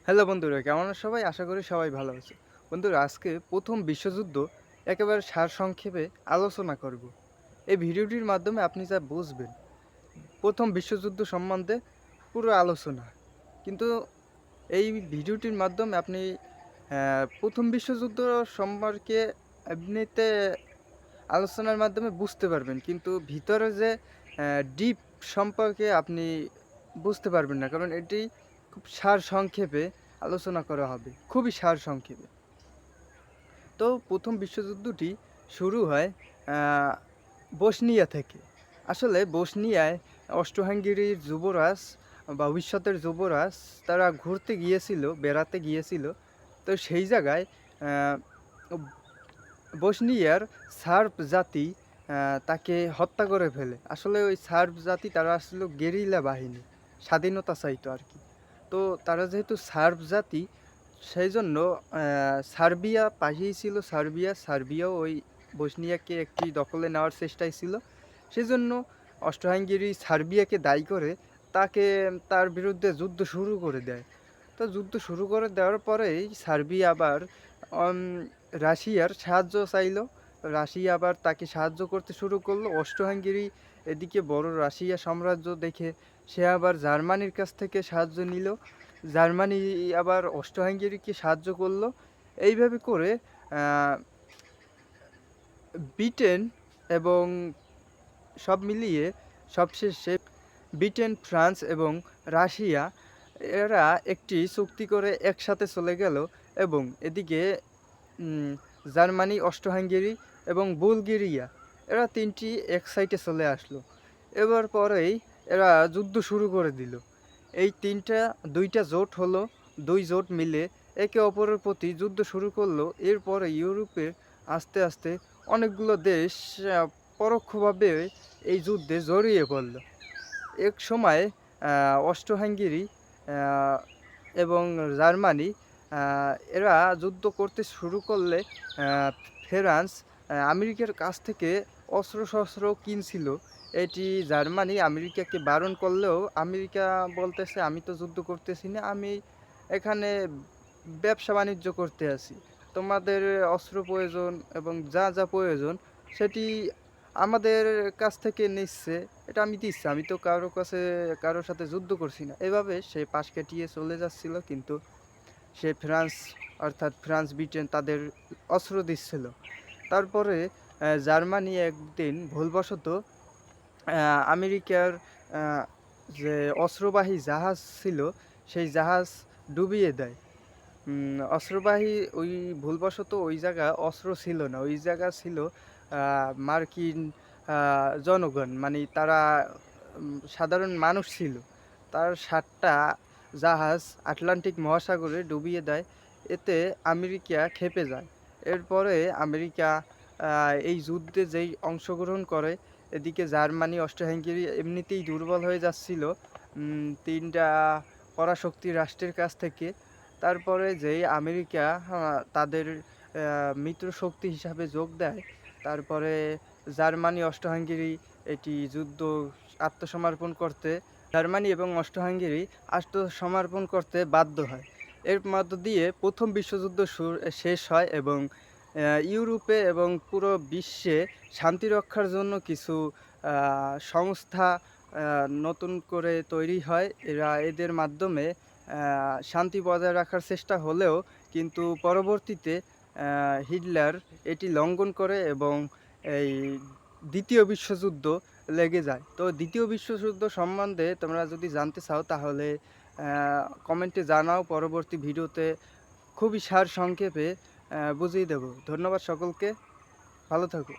Hello বন্ধুরা, কেমন আছো সবাই? আশা করি সবাই ভালো আছে। বন্ধুরা, আজকে প্রথম বিশ্বযুদ্ধ একেবারে সারসংক্ষেপে আলোচনা করব। এই ভিডিওটির মাধ্যমে আপনি যা বুঝবেন প্রথম বিশ্বযুদ্ধ সম্বন্ধে পুরো আলোচনা। কিন্তু এই ভিডিওটির মাধ্যমে আপনি প্রথম বিশ্বযুদ্ধ সম্পর্কে এমনিতে আলোচনার মাধ্যমে বুঝতে পারবেন। কিন্তু ভিতরে যে ডিপ সম্পর্কে আপনি বুঝতে পারবেন না। কারণ এটি খুব সারসংক্ষেপে আলোচনা করা হবে। খুবই সারসংক্ষেপে। তো প্রথম বিশ্বযুদ্ধটি শুরু হয় আ বসনিয়া থেকে। আসলে বসনিয়ায় অস্ট্রো-হাঙ্গেরির যুবরাজ, ভবিষ্যতের যুবরাজ, তারা ঘুরতে গিয়েছিল, বেড়াতে গিয়েছিল। তো সেই জায়গায় আ বসনিয়ার সার্ব জাতি আ তাকে হত্যা করে ফেলে। আসলে ওই সার্ব জাতি তারা ছিল গেরিলা বাহিনী। স্বাধীনতা চাইতো আরকি। তো তারা যেহেতু সার্ব জাতি, সেইজন্য সার্বিয়া পাশেই ছিল সার্বিয়া। সার্বিয়াও ওই বসনিয়াকে একটি দখলে নেওয়ার চেষ্টায় ছিল। সেজন্য অস্ট্রো-হাঙ্গেরি সার্বিয়াকে দায়ী করে তাকে তার বিরুদ্ধে যুদ্ধ শুরু করে দেয়। তো যুদ্ধ শুরু করে দেওয়ার পরেই সার্বিয়া আবার অম রাশিয়ার সাহায্য চাইলো। রাশিয়া আবার তাকে সাহায্য করতে শুরু করলো। অস্ট্রো-হাঙ্গেরি এদিকে বড় রাশিয়া সাম্রাজ্য দেখে সে আবার জার্মানির কাছ থেকে সাহায্য নিল। জার্মানি আবার অস্ট্রো-হাঙ্গেরিকে সাহায্য করলো। এইভাবে করে আ ব্রিটেন এবং সব মিলিয়ে সবশেষে ব্রিটেন, ফ্রান্স এবং রাশিয়া এরা একটি চুক্তি করে একসাথে চলে গেল এবং এদিকে উম জার্মানি, অস্ট্রো-হাঙ্গেরি এবং বুলগেরিয়া এরা ৩ টি এক সাইডে চলে আসলো। এবার পরেই এরা যুদ্ধ শুরু করে দিল। এই ২ টা জোট হলো, ২ জোট মিলে একে অপরের প্রতি যুদ্ধ শুরু করলো। এরপরে ইউরোপের আস্তে, আস্তে অনেকগুলো দেশ আ পরোক্ষভাবে এই যুদ্ধে জড়িয়ে পড়ল। একসময় আ অস্ট্রো-হাঙ্গেরি আ এবং জার্মানি আ এরা যুদ্ধ করতে শুরু করলে আ ফ্রান্স আমেরিকার কাছ থেকে অস্ত্র-শস্ত্র কিনছিল। এটি জার্মানি আমেরিকাকে বারণ করলেও আমেরিকা বলতেছে, "আমি তো যুদ্ধ করতেছি না। আমি এখানে ব্যবসা-বাণিজ্য করতে আছি। তোমাদের অস্ত্র প্রয়োজন এবং যা, যা প্রয়োজন সেটি আমাদের কাছ থেকে নিচ্ছে। এটা আমি দিচ্ছি। আমি তো কারো সাথে যুদ্ধ করছি না।" এভাবে সে পাশ কাটিয়ে চলে যাচ্ছিল। কিন্তু সে ফ্রান্স, অর্থাৎ ফ্রান্স, ব্রিটেন তাদের অস্ত্র দিচ্ছিল। তারপরে জার্মানি একদিন ভুলবশত আমেরিকার আ যে অস্ত্রবাহী জাহাজ ছিল, সেই জাহাজ ডুবিয়ে দেয়। অস্ত্রবাহী ওই ভুলবশত ওই জায়গা অস্ত্র ছিল না। ওই জায়গা ছিল আ মার্কিন আ জনগণ। মানে তারা সাধারণ মানুষ ছিল। তার ৭ টা জাহাজ আটলান্টিক মহাসাগরে ডুবিয়ে দেয়। এতে আমেরিকা ক্ষেপে যায়। এরপরে আমেরিকা আ এই যুদ্ধে যেই অংশগ্রহণ করে, এদিকে জার্মানি, অস্ট্রো-হাঙ্গেরি এমনিতেই দুর্বল হয়ে যাচ্ছিল ৩ টা পরাশক্তি রাষ্ট্রের কাছ থেকে। তারপরে যেই আমেরিকা তাদের মিত্রশক্তি হিসাবে যোগ দেয়, তারপরে জার্মানি, অস্ট্রো-হাঙ্গেরি এটি যুদ্ধ আত্মসমর্পণ করতে জার্মানি এবং অস্ট্রো-হাঙ্গেরি আত্মসমর্পণ করতে বাধ্য হয়। এর মধ্য দিয়ে ১ম বিশ্বযুদ্ধ শেষ হয় এবং ইউরোপে এবং পুরো বিশ্বে শান্তি রক্ষার জন্য কিছু আ সংস্থা নতুন করে তৈরি হয়। এদের মাধ্যমে শান্তি বজায় রাখার চেষ্টা হলেও কিন্তু পরবর্তীতে হিটলার এটি লঙ্ঘন করে এবং এই ২য় বিশ্বযুদ্ধ লেগে যায়। তো ২য় বিশ্বযুদ্ধ সম্বন্ধে তোমরা যদি জানতে চাও তাহলে কমেন্টে জানাও। পরবর্তী ভিডিওতে খুবই সারসংক্ষেপে বুঝিয়ে দেব। ধন্যবাদ সকলকে। ভালো থাকো।